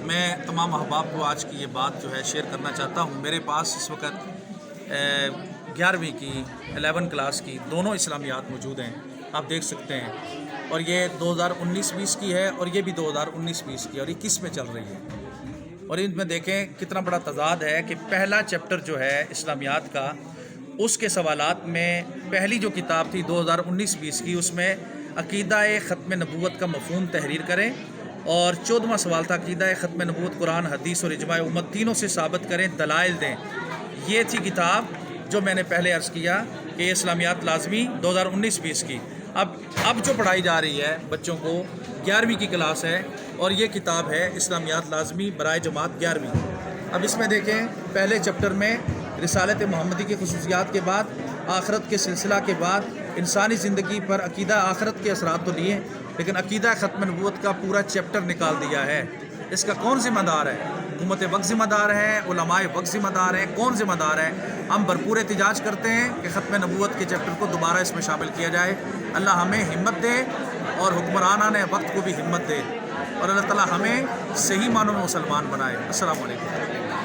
میں تمام احباب کو آج کی یہ بات جو ہے شیئر کرنا چاہتا ہوں۔ میرے پاس اس وقت 11ویں کی 11 کلاس کی دونوں اسلامیات موجود ہیں، آپ دیکھ سکتے ہیں، اور یہ 2019-20 کی ہے اور یہ بھی 2019-20 کی، اور یہ کس میں چل رہی ہے۔ اور ان میں دیکھیں کتنا بڑا تضاد ہے کہ پہلا چیپٹر جو ہے اسلامیات کا، اس کے سوالات میں پہلی جو کتاب تھی 2019-20 کی، اس میں عقیدہ ختم نبوت کا مفہوم تحریر کریں، اور 14واں سوال تھا عقیدہ ختم نبوت قرآن، حدیث اور اجماع امت تینوں سے ثابت کریں، دلائل دیں۔ یہ تھی کتاب جو میں نے پہلے عرض کیا کہ یہ اسلامیات لازمی 2019-20 کی۔ اب جو پڑھائی جا رہی ہے بچوں کو، 11ویں کی کلاس ہے، اور یہ کتاب ہے اسلامیات لازمی برائے جماعت 11ویں۔ اب اس میں دیکھیں پہلے چیپٹر میں رسالت محمدی کی خصوصیات کے بعد، آخرت کے سلسلہ کے بعد، انسانی زندگی پر عقیدہ آخرت کے اثرات تو لیے، لیکن عقیدہ ختم نبوت کا پورا چیپٹر نکال دیا ہے۔ اس کا کون ذمہ دار ہے؟ حکومت وقت ذمہ دار ہے، علماء وقت ذمہ دار ہیں، کون ذمہ دار ہے؟ ہم بھرپور احتجاج کرتے ہیں کہ ختم نبوت کے چیپٹر کو دوبارہ اس میں شامل کیا جائے۔ اللہ ہمیں ہمت دے اور حکمرانان وقت کو بھی ہمت دے، اور اللہ تعالی ہمیں صحیح معنوں میں مسلمان بنائے۔ السلام علیکم۔